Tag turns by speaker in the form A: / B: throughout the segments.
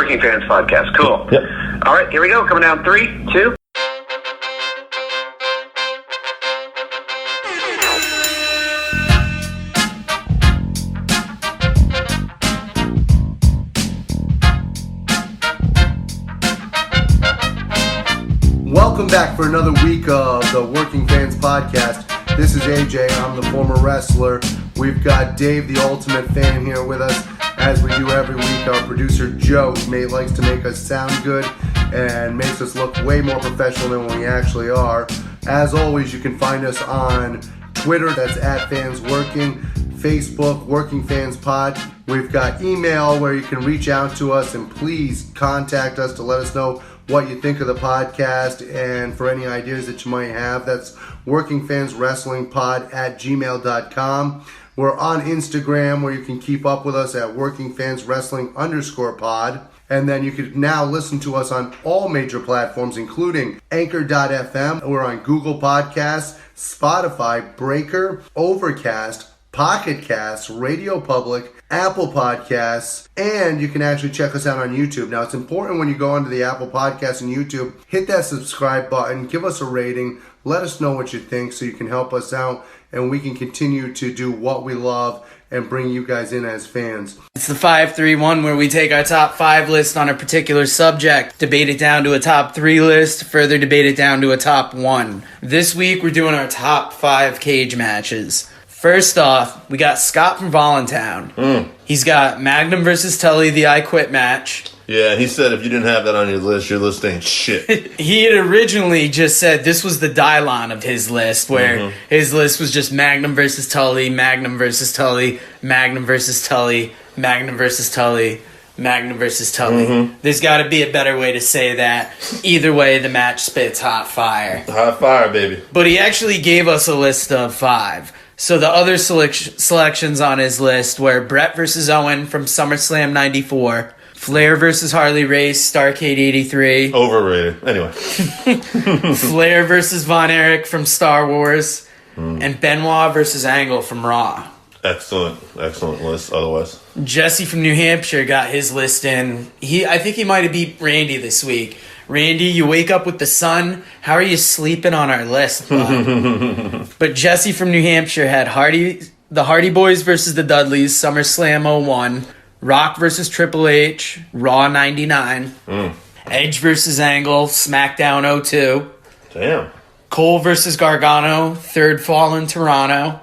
A: Working Fans Podcast. Cool.
B: Yep.
A: All right, here we go. Coming down 3, 2.
C: Welcome back for another week of the Working Fans Podcast. This is AJ. I'm the former wrestler. We've got Dave, the ultimate fan, here with us. As we do every week, our producer Joe likes to make us sound good and makes us look way more professional than we actually are. As always, you can find us on Twitter, that's @FansWorking, Facebook, Working Fans Pod. We've got email where you can reach out to us and please contact us to let us know what you think of the podcast and for any ideas that you might have. That's workingfanswrestlingpod@gmail.com. We're on Instagram where you can keep up with us at workingfanswrestling_pod. And then you can now listen to us on all major platforms, including Anchor.fm. We're on Google Podcasts, Spotify, Breaker, Overcast, Pocket Casts, Radio Public, Apple Podcasts, and you can actually check us out on YouTube. Now, it's important when you go onto the Apple Podcasts and YouTube, hit that subscribe button, give us a rating, let us know what you think so you can help us out and we can continue to do what we love and bring you guys in as fans.
D: It's the 5-3-1 where we take our top 5 list on a particular subject, debate it down to a top 3 list, further debate it down to a top 1. This week we're doing our top 5 cage matches. First off, we got Scott from Voluntown. He's got Magnum versus Tully, the I Quit match.
B: Yeah, he said if you didn't have that on your list ain't shit.
D: He had originally just said this was the Dylon of his list, where his list was just Magnum versus Tully, Magnum versus Tully, Magnum versus Tully, Magnum versus Tully, Magnum versus Tully. There's got to be a better way to say that. Either way, the match spits hot fire.
B: Hot fire, baby.
D: But he actually gave us a list of 5. So the other selections on his list were Brett versus Owen from SummerSlam 94, Flair versus Harley Race, Starrcade 83.
B: Overrated. Anyway.
D: Flair versus Von Erich from Star Wars. And Benoit versus Angle from Raw.
B: Excellent list otherwise.
D: Jesse from New Hampshire got his list in. I think he might have beat Randy this week. Randy, you wake up with the sun. How are you sleeping on our list, bud? But Jesse from New Hampshire had the Hardy Boys versus the Dudleys, SummerSlam 01. Rock versus Triple H, Raw 99. Edge versus Angle, SmackDown 02.
B: Damn.
D: Cole versus Gargano, Third Fall in Toronto.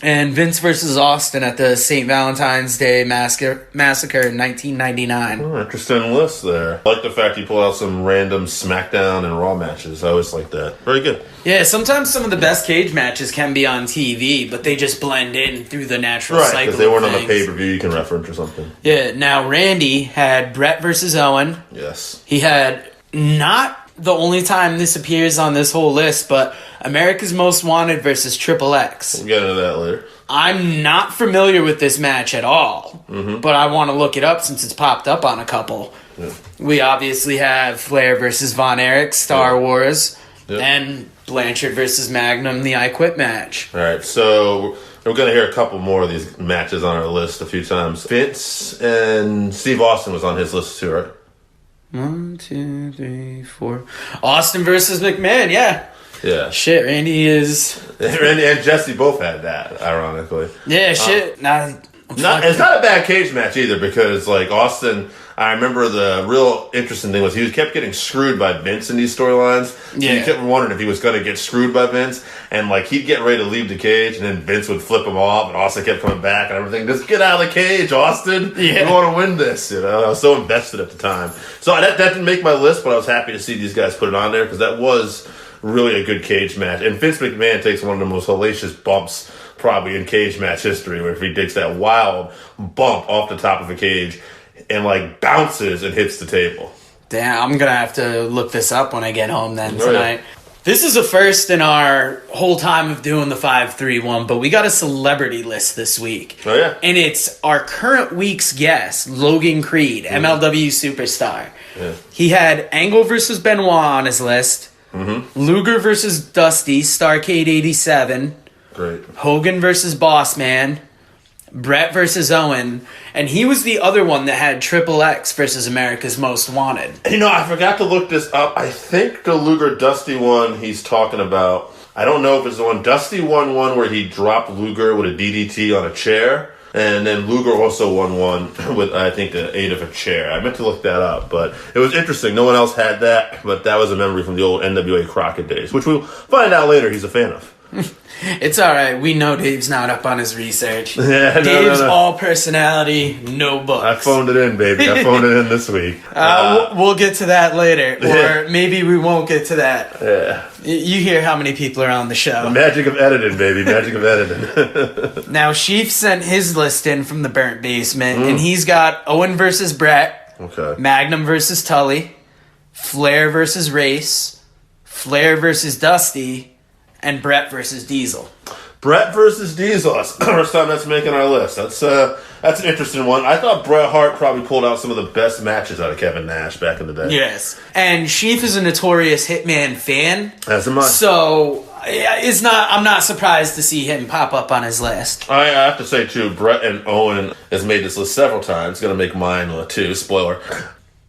D: And Vince versus Austin at the St. Valentine's Day Massacre in 1999.
B: Interesting list there. I like the fact you pull out some random SmackDown and Raw matches. I always like that. Very good.
D: Yeah, sometimes some of the best cage matches can be on TV, but they just blend in through the natural cycle.
B: Right, because they weren't on the pay-per-view you can reference or something.
D: Yeah, now Randy had Brett versus Owen.
B: Yes.
D: He had not the only time this appears on this whole list, but America's Most Wanted versus Triple X.
B: We'll get into that later.
D: I'm not familiar with this match at all, but I want to look it up since it's popped up on a couple.
B: Yeah.
D: We obviously have Flair versus Von Erich, Star Wars, and Blanchard versus Magnum, the I Quit match.
B: All right, so we're going to hear a couple more of these matches on our list a few times. Vince and Steve Austin was on his list too, right?
D: 1, 2, 3, 4. Austin versus McMahon, yeah.
B: Yeah.
D: Shit, Randy is...
B: Randy and Jesse both had that, ironically.
D: Yeah, shit.
B: It's not a bad cage match either because, like, Austin... I remember the real interesting thing was he kept getting screwed by Vince in these storylines. So you kept wondering if he was going to get scred by Vince. And, like, he'd get ready to leave the cage, and then Vince would flip him off, and Austin kept coming back and everything. Just get out of the cage, Austin.
D: Yeah.
B: You want to win this, you know? I was so invested at the time. So that didn't make my list, but I was happy to see these guys put it on there because that was really a good cage match. And Vince McMahon takes one of the most hellacious bumps probably in cage match history, where if he takes that wild bump off the top of a cage and like bounces and hits the table.
D: Damn, I'm gonna have to look this up when I get home then tonight.
B: Right.
D: This is a first in our whole time of doing the 5-3-1, but we got a celebrity list this week.
B: Oh yeah.
D: And it's our current week's guest, Logan Creed, MLW superstar.
B: Yeah.
D: He had Angle versus Benoit on his list. Luger versus Dusty, Starrcade 87.
B: Great.
D: Hogan versus Bossman. Brett versus Owen, and he was the other one that had Triple X versus America's Most Wanted.
B: I forgot to look this up. I think the Luger Dusty one he's talking about, I don't know if it's the one. Dusty won one where he dropped Luger with a DDT on a chair, and then Luger also won one with, I think, the aid of a chair. I meant to look that up, but it was interesting. No one else had that, but that was a memory from the old NWA Crockett days, which we'll find out later he's a fan of.
D: It's all right. We know Dave's not up on his research.
B: Yeah,
D: Dave's
B: no.
D: all personality, no books.
B: I phoned it in, baby. I phoned it in this week.
D: We'll get to that later,
B: Yeah.
D: or maybe we won't get to that.
B: Yeah.
D: You hear how many people are on the show.
B: Magic of editing, baby. Magic of editing.
D: Now, Sheaf sent his list in from the Burnt Basement, and he's got Owen versus Brett,
B: Okay.
D: Magnum versus Tully, Flair versus Race, Flair versus Dusty, and Brett versus Diesel.
B: Brett versus Diesel. That's the first time that's making our list. That's an interesting one. I thought Bret Hart probably pulled out some of the best matches out of Kevin Nash back in the day.
D: Yes. And Sheaf is a notorious Hitman fan.
B: As am I.
D: So I'm not surprised to see him pop up on his list.
B: I have to say, too, Brett and Owen has made this list several times. Going to make mine, too. Spoiler.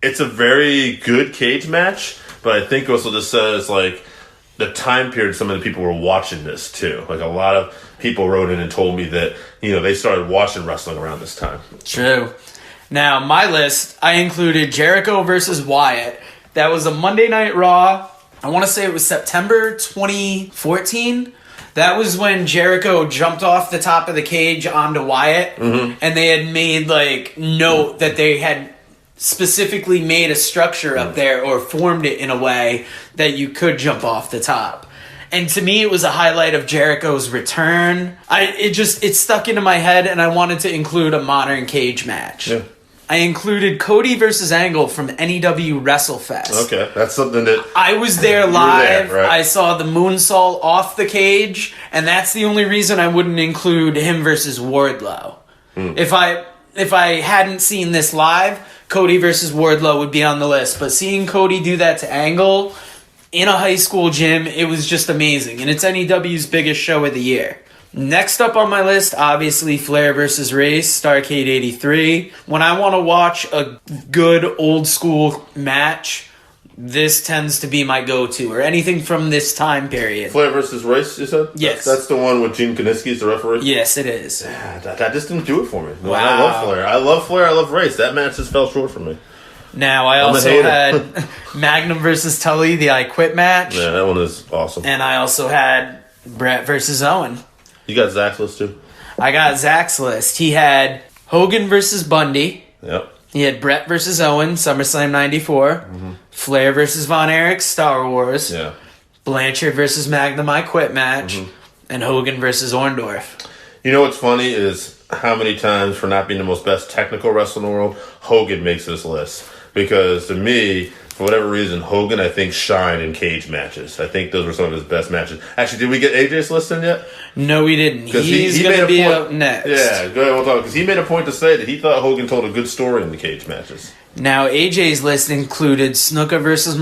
B: It's a very good cage match, but I think also this says, like, the time period some of the people were watching this, too. Like, a lot of people wrote in and told me that, they started watching wrestling around this time.
D: True. Now, my list, I included Jericho versus Wyatt. That was a Monday Night Raw. I want to say it was September 2014. That was when Jericho jumped off the top of the cage onto Wyatt, and they had made, note that they had specifically made a structure up there or formed it in a way that you could jump off the top. And to me, it was a highlight of Jericho's return. It stuck into my head, and I wanted to include a modern cage match.
B: Yeah.
D: I included Cody versus Angle from NEW WrestleFest.
B: Okay, that's something that...
D: I was there live.
B: right?
D: I saw the moonsault off the cage, and that's the only reason I wouldn't include him versus Wardlow. If I hadn't seen this live, Cody versus Wardlow would be on the list. But seeing Cody do that to Angle in a high school gym, it was just amazing. And it's NEW's biggest show of the year. Next up on my list, obviously Flair versus Race, Starrcade 83. When I want to watch a good old school match, this tends to be my go-to, or anything from this time period.
B: Flair versus Race, you said?
D: Yes.
B: That's the one with Gene Kiniski as the referee?
D: Yes, it is.
B: That just didn't do it for me. No,
D: Wow.
B: I love Flair. I love Race. That match just fell short for me.
D: Now, I
B: I'm a
D: also
B: hater.
D: had Magnum versus Tully, the I Quit match.
B: Yeah, that one is awesome.
D: And I also had Brett versus Owen.
B: You got Zach's list, too?
D: I got Zach's list. He had Hogan versus Bundy.
B: Yep.
D: He had Brett versus Owen, SummerSlam 94. Flair versus Von Erich, Star Wars.
B: Yeah.
D: Blanchard versus Magnum, I Quit match. And Hogan versus Orndorff.
B: You know what's funny is how many times, for not being the most best technical wrestler in the world, Hogan makes this list. Because to me, for whatever reason, Hogan, I think, shined in cage matches. I think those were some of his best matches. Actually, did we get AJ's list in yet?
D: No, we didn't.
B: 'Cause
D: He's going to be up next.
B: Yeah, go ahead, we'll talk. Because he made a point to say that he thought Hogan told a good story in the cage matches.
D: Now, AJ's list included Snuka versus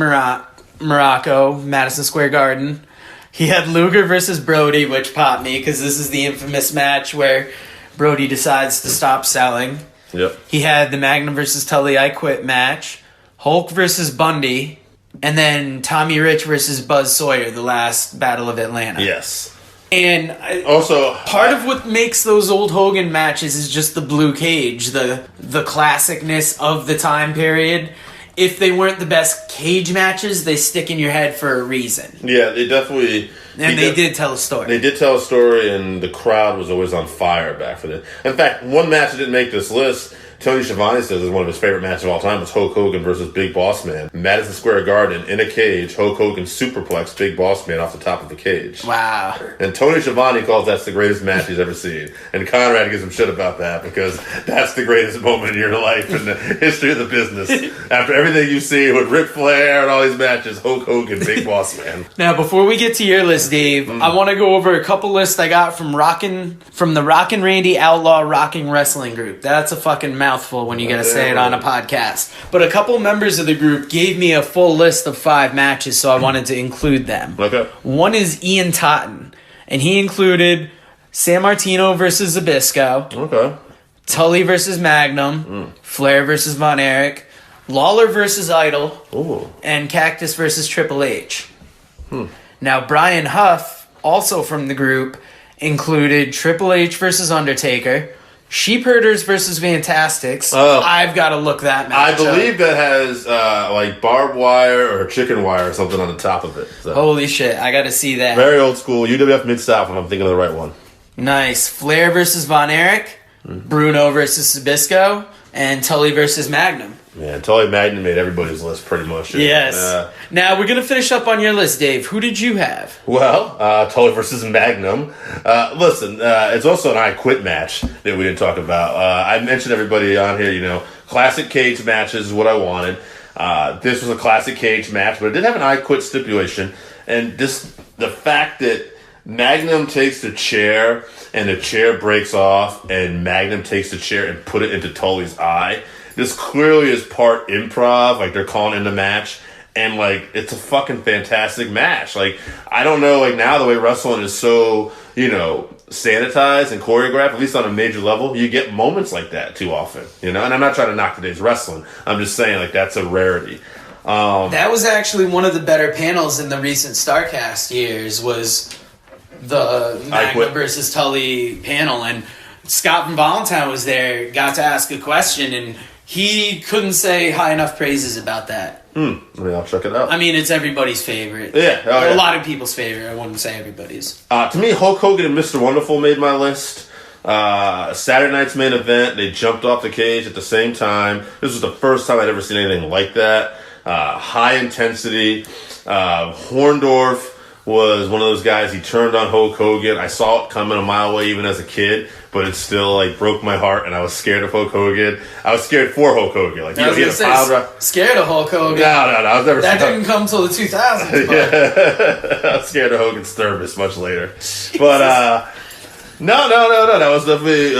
D: Morocco, Madison Square Garden. He had Luger versus Brody, which popped me because this is the infamous match where Brody decides to stop selling.
B: Yep.
D: He had the Magnum versus Tully I Quit match, Hulk versus Bundy, and then Tommy Rich versus Buzz Sawyer, the last Battle of Atlanta.
B: Yes.
D: And
B: Also,
D: part of what makes those old Hogan matches is just the blue cage, the classicness of the time period. If they weren't the best cage matches, they stick in your head for a reason.
B: yeah, they definitely...
D: And they did tell a story.
B: They did tell a story, and the crowd was always on fire back for that. In fact, one match that didn't make this list, Tony Schiavone says is one of his favorite matches of all time, was Hulk Hogan versus Big Boss Man. Madison Square Garden, in a cage, Hulk Hogan superplexed Big Boss Man off the top of the cage.
D: Wow.
B: And Tony Schiavone calls that the greatest match he's ever seen. And Conrad gives him shit about that because that's the greatest moment in your life in the history of the business. After everything you've seen with Ric Flair and all these matches, Hulk Hogan, Big Boss Man.
D: Now, before we get to your list, Dave, I want to go over a couple lists I got from the Rockin' Randy Outlaw Rocking Wrestling Group. That's a fucking mouthful when you gotta say it on a podcast. But a couple members of the group gave me a full list of 5 matches, so I wanted to include them.
B: Okay.
D: One is Ian Totten, and he included San Martino versus Zbyszko,
B: Okay.
D: Tully versus Magnum, Flair versus Von Erich, Lawler versus Idol,
B: Ooh.
D: and Cactus versus Triple H. Now, Brian Huff, also from the group, included Triple H versus Undertaker, Sheepherders versus Fantastics.
B: Oh.
D: I've got to look that match
B: I believe that has like barbed wire or chicken wire or something on the top of it. So.
D: Holy shit, I got to see that.
B: Very old school. UWF Mid-South, if I'm thinking of the right one.
D: Nice. Flair versus Von Erich, Bruno versus Zbyszko, and Tully versus Magnum.
B: Yeah, Tully Magnum made everybody's list pretty much.
D: Yes. Now, we're going to finish up on your list, Dave. Who did you have?
B: Well, Tully versus Magnum. Listen, it's also an I Quit match that we didn't talk about. I mentioned everybody on here, classic cage matches is what I wanted. This was a classic cage match, but it did have an I Quit stipulation. And the fact that Magnum takes the chair and the chair breaks off and Magnum takes the chair and put it into Tully's eye. This clearly is part improv, like they're calling in the match, and like it's a fucking fantastic match. Like I don't know, like now the way wrestling is so, sanitized and choreographed, at least on a major level, you get moments like that too often, And I'm not trying to knock today's wrestling. I'm just saying like that's a rarity.
D: That was actually one of the better panels in the recent StarCast years was the Magnum versus Tully panel, and Scott from Valentine was there, got to ask a question, and he couldn't say high enough praises about that.
B: I'll check it out.
D: I mean, it's everybody's favorite.
B: Yeah.
D: A lot of people's favorite. I wouldn't say everybody's.
B: To me, Hulk Hogan and Mr. Wonderful made my list. Saturday night's main event, they jumped off the cage at the same time. This was the first time I'd ever seen anything like that. High intensity. Horndorf was one of those guys, he turned on Hulk Hogan. I saw it coming a mile away even as a kid, but it still like broke my heart, and I was scared of Hulk Hogan. I was scared for Hulk Hogan. Like,
D: I was gonna say, scared of Hulk Hogan.
B: No, I was never
D: That didn't come till the 2000s. But.
B: Yeah. I was scared of Hogan's thermos much later. But, no. That was definitely,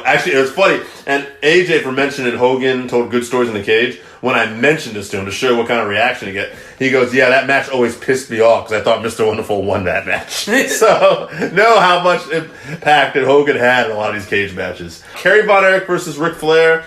B: actually, it was funny. And AJ, for mentioning Hogan told good stories in the cage, when I mentioned this to him to show what kind of reaction he get, he goes, yeah, that match always pissed me off because I thought Mr. Wonderful won that match. So, know how much impact that Hogan had in a lot of these cage matches. Kerry Von Erich versus Ric Flair.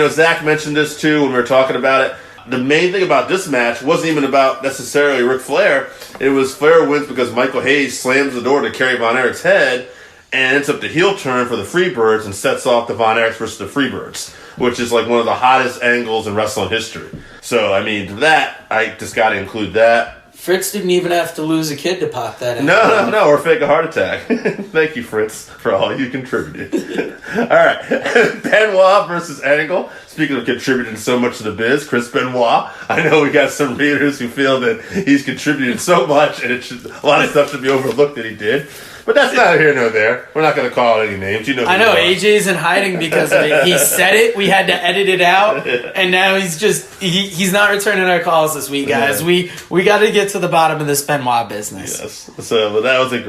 B: Zach mentioned this too when we were talking about it. The main thing about this match wasn't even about necessarily Ric Flair. It was Flair wins because Michael Hayes slams the door to Kerry Von Erich's head and ends up the heel turn for the Freebirds and sets off the Von Erichs versus the Freebirds, which is like one of the hottest angles in wrestling history. So, I mean, that, I just got to include that.
D: Fritz didn't even have to lose a kid to pop that in.
B: No, or fake a heart attack. Thank you, Fritz, for all you contributed. All right. Benoit versus Angle. Speaking of contributing so much to the biz, Chris Benoit. I know we got some readers who feel that he's contributed so much and a lot of stuff should be overlooked that he did. But that's not here nor there. We're not going to call it any names.
D: I know AJ's in hiding because of it. He said it. We had to edit it out, and now he's not returning our calls this week, guys. Yeah. We got to get to the bottom of this Benoit business.
B: Yes. So that was a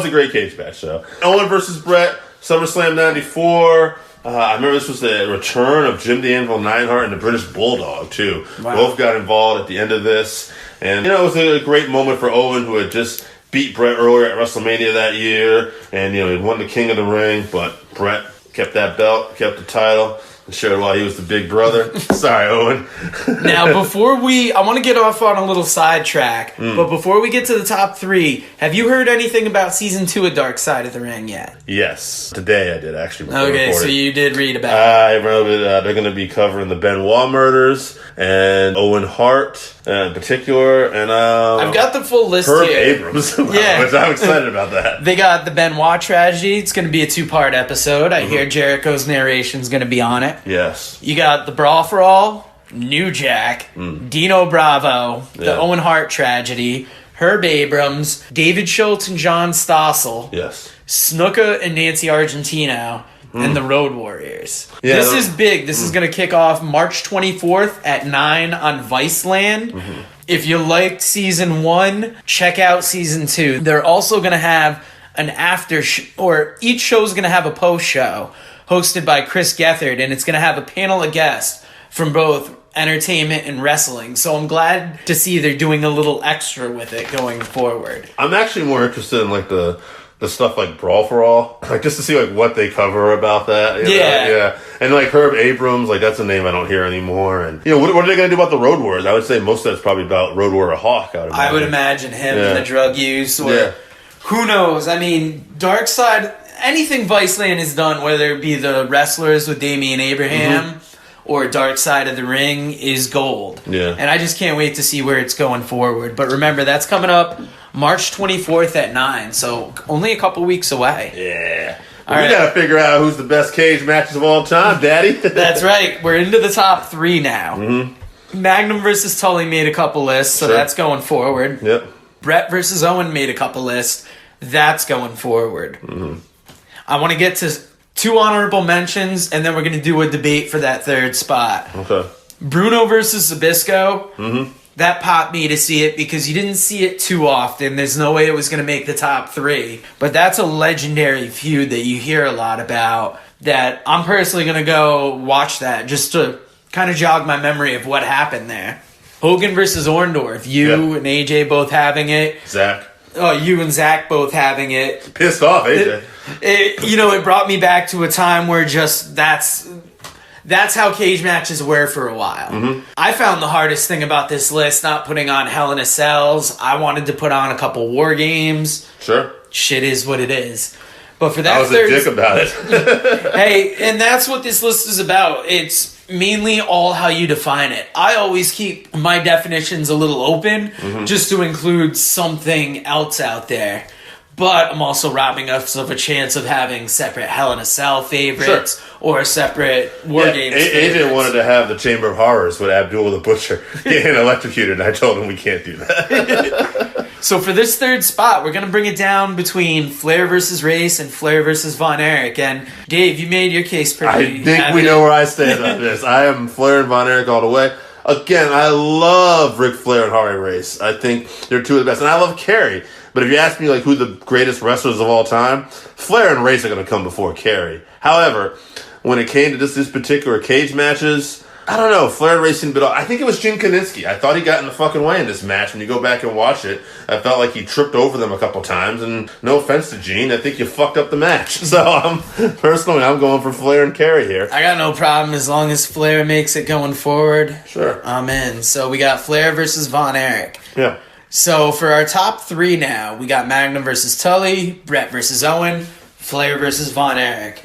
B: great cage match. So Owen versus Brett, SummerSlam '94. I remember this was the return of Jim the Anvil Neidhart and the British Bulldog too. Wow. Both got involved at the end of this, and it was a great moment for Owen, who had just beat Brett earlier at WrestleMania that year, and he won the King of the Ring, but Brett kept that belt, kept the title, and showed why he was the big brother. Sorry, Owen.
D: Now, I want to get off on a little sidetrack, but before we get to the top 3, have you heard anything about Season 2 of Dark Side of the Ring yet?
B: Yes. Today I did, actually.
D: Okay, so you did read about it.
B: I wrote it. They're going to be covering the Benoit murders and Owen Hart in particular, and
D: I've got the full list
B: Herb
D: here.
B: Abrams, which I'm excited about that.
D: They got the Benoit tragedy. It's going to be a 2-part episode. I hear Jericho's narration is going to be on it.
B: Yes.
D: You got the Brawl for All, New Jack, Dino Bravo, the Owen Hart tragedy, Herb Abrams, David Schultz and John Stossel, Snuka and Nancy Argentino, and the Road Warriors. Yeah, this is big. This is going to kick off March 24th at 9 on Viceland. If you liked Season 1, check out Season 2. They're also going to have an each show is going to have a post show hosted by Chris Gethard, and it's going to have a panel of guests from both entertainment and wrestling. So I'm glad to see they're doing a little extra with it going forward.
B: I'm actually more interested in like the the stuff like Brawl for All, like just to see like what they cover about that. You know? Yeah. And like Herb Abrams, like that's a name I don't hear anymore. And what are they going to do about the Road Warriors? I would say most of that's probably about Road Warrior Hawk.
D: I would imagine him and the drug use, or who knows? I mean, Darkseid, anything Viceland has done, whether it be the wrestlers with Damian Abraham or Dark Side of the Ring, is gold.
B: Yeah.
D: And I just can't wait to see where it's going forward. But remember, that's coming up March 24th at 9, so only a couple weeks away.
B: Yeah. We got to figure out who's the best cage matches of all time, Daddy.
D: That's right. We're into the top 3 now. Magnum versus Tully made a couple lists, so that's going forward.
B: Yep.
D: Brett versus Owen made a couple lists. That's going forward. I want to get to 2 honorable mentions, and then we're going to do a debate for that 3rd spot.
B: Okay.
D: Bruno versus Zbyszko. That popped me to see it because you didn't see it too often. There's no way it was going to make the top 3. But that's a legendary feud that you hear a lot about, that I'm personally going to go watch that just to kind of jog my memory of what happened there. Hogan versus Orndorff. You and AJ both having it.
B: Zach.
D: Oh, you and Zach both having it.
B: Pissed off, AJ.
D: It brought me back to a time where just that's how cage matches were for a while. I found the hardest thing about this list not putting on Hell in a Cells. I wanted to put on a couple War Games.
B: Sure.
D: Shit is what it is. But for that,
B: I was a dick about it.
D: Hey, and that's what this list is about. It's mainly all how you define it. I always keep my definitions a little open just to include something else out there. But I'm also robbing us of a chance of having separate Hell in a Cell favorites or separate War Games favorites.
B: AJ wanted to have the Chamber of Horrors with Abdul the Butcher getting electrocuted, and I told him we can't do that.
D: So for this 3rd spot, we're going to bring it down between Flair versus Race and Flair versus Von Erich. And Dave, you made your case pretty
B: I think we know where I stand on this. I am Flair and Von Erich all the way. Again, I love Ric Flair and Harley Race. I think they're 2 of the best. And I love Kerry. But if you ask me like who the greatest wrestlers of all time, Flair and Race are going to come before Kerry. However, when it came to this particular cage matches, I don't know. Flair and Race seemed a bit off. I think it was Gene Kiniski. I thought he got in the fucking way in this match. When you go back and watch it, I felt like he tripped over them a couple times. And no offense to Gene, I think you fucked up the match. So I'm going for Flair and Kerry here.
D: I got no problem as long as Flair makes it going forward.
B: Sure.
D: I'm in. So we got Flair versus Von Erich.
B: Yeah.
D: So for our top 3 now, we got Magnum versus Tully, Brett versus Owen, Flair versus Von Erich.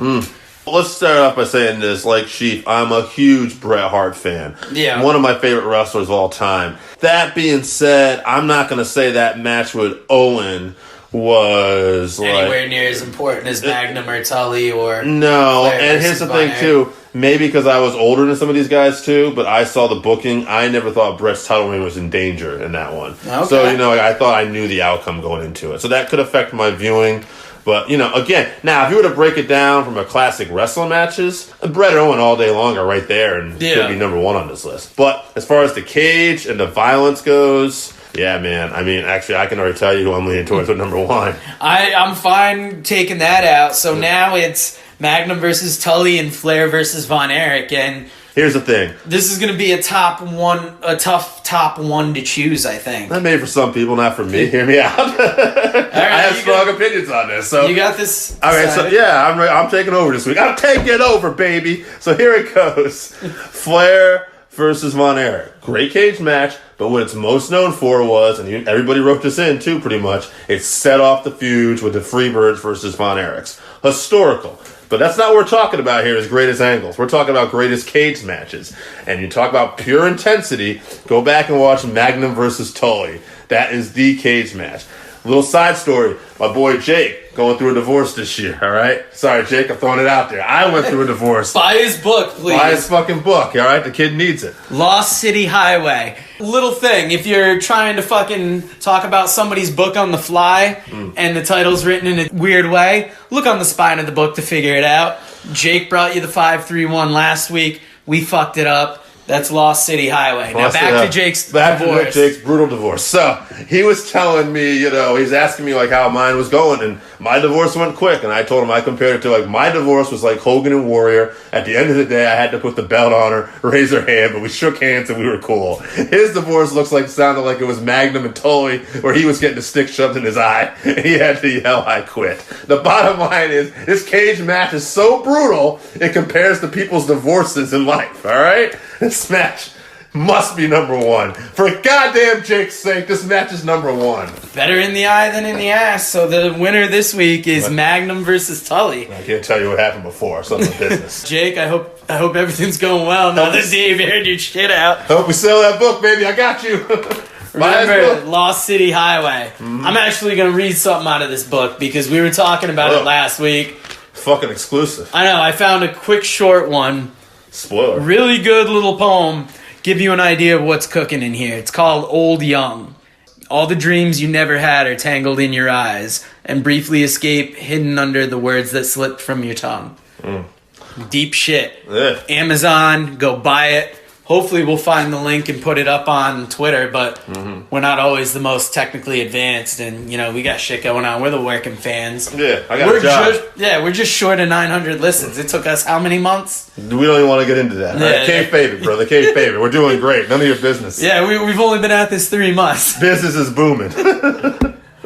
B: Let's start off by saying this, like Sheaf, I'm a huge Bret Hart fan.
D: Yeah.
B: One of my favorite wrestlers of all time. That being said, I'm not going to say that match with Owen was
D: anywhere near as important as Magnum or Tully or
B: no.
D: Flair
B: And here's the
D: Von
B: thing
D: Erich.
B: too. Maybe because I was older than some of these guys too, but I saw the booking. I never thought Brett's title reign was in danger in that one.
D: Okay.
B: So I thought I knew the outcome going into it. So that could affect my viewing. But again, now if you were to break it down from a classic wrestling matches, Bret and Owen all day long are right there and could be number 1 on this list. But as far as the cage and the violence goes. Yeah, man. I mean, actually, I can already tell you who I'm leaning towards with number 1.
D: I'm fine taking that out. So now it's Magnum versus Tully and Flair versus Von Erich. And
B: here's the thing.
D: This is going to be a tough top 1 to choose, I think.
B: That made for some people, not for me. Hear me out. I have strong opinions on this. So
D: you got this.
B: All right, so I'm taking over this week. I'm taking over, baby. So here it goes. Flair versus Von Erich. Great cage match, but what it's most known for was, and everybody wrote this in too pretty much, it set off the feuds with the Freebirds versus Von Erichs. Historical. But that's not what we're talking about here as greatest angles. We're talking about greatest cage matches. And you talk about pure intensity, go back and watch Magnum versus Tully. That is the cage match. Little side story. My boy Jake going through a divorce this year, all right? Sorry, Jake, I'm throwing it out there. I went through a divorce.
D: Buy his book, please.
B: Buy his fucking book, all right? The kid needs it.
D: Lost City Highway. Little thing, if you're trying to fucking talk about somebody's book on the fly and the title's written in a weird way, look on the spine of the book to figure it out. Jake brought you the 531 last week. We fucked it up. That's Lost City Highway. Now back to Jake's divorce.
B: Jake's brutal divorce. So he was telling me, he's asking me like how mine was going, and My divorce went quick, and I told him I compared it to, like, my divorce was like Hogan and Warrior. At the end of the day, I had to put the belt on her, raise her hand, but we shook hands and we were cool. His divorce sounded like it was Magnum and Tully, where he was getting a stick shoved in his eye, and he had to yell, I quit. The bottom line is, this cage match is so brutal, it compares to people's divorces in life, all right? This match must be number one. For goddamn Jake's sake, this match is number one.
D: Better in the eye than in the ass. So the winner this week is Magnum versus Tully.
B: I can't tell you what happened before. It's none of my business.
D: Jake, I hope everything's going well now that Dave aired your shit out.
B: I hope we sell that book, baby. I got you.
D: Remember, Lost City Highway. Mm-hmm. I'm actually going to read something out of this book because we were talking about it last week.
B: Fucking exclusive.
D: I know. I found a quick short one.
B: Spoiler.
D: Really good little poem. Give you an idea of what's cooking in here. It's called Old Young. All the dreams you never had are tangled in your eyes and briefly escape hidden under the words that slipped from your tongue. Deep shit.
B: Yeah.
D: Amazon, go buy it. Hopefully we'll find the link and put it up on Twitter, but we're not always the most technically advanced, and we got shit going on. We're the working fans.
B: Yeah, I got a job.
D: We're just short of 900 listens. It took us how many months?
B: We don't even want to get into that.
D: Yeah,
B: right? Can't fave it, brother. Can't fave it. We're doing great. None of your business.
D: Yeah, we've only been at this 3 months.
B: Business is booming.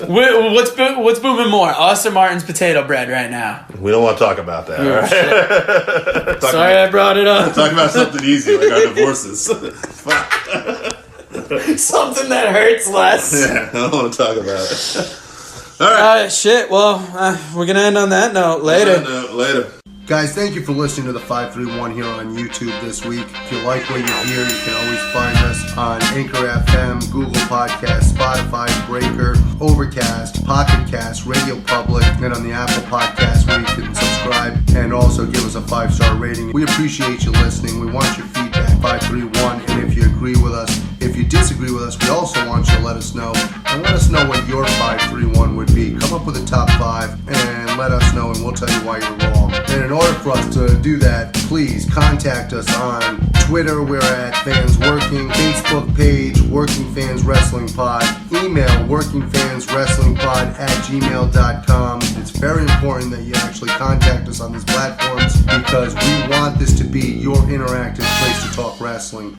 D: What's booming more, us or Martin's Potato Bread right now?
B: We don't want to talk about that. Right?
D: Sorry I brought it up.
B: Talk about something easy like our divorces. Fuck.
D: Something that hurts less.
B: Yeah, I don't want to talk about it. All right.
D: Shit. Well, we're going to end on that note. Later.
B: Later.
C: Guys, thank you for listening to the 531 here on YouTube this week. If you like what you hear, you can always find us on Anchor FM, Google Podcasts, Spotify, Breaker, Overcast, Pocket Cast, Radio Public, and on the Apple Podcast where you can subscribe and also give us a 5-star rating. We appreciate you listening. We want your feedback, 531, and if you agree with us, if you disagree with us, we also want you to let us know. And let us know what your 531 would be. Come up with a top 5 and let us know, and we'll tell you why you're wrong. And in order for us to do that, please contact us on Twitter. We're at Fans Working. Facebook page, Working Fans Wrestling Pod. Email workingfanswrestlingpod@gmail.com. It's very important that you actually contact us on these platforms because we want this to be your interactive place to talk wrestling.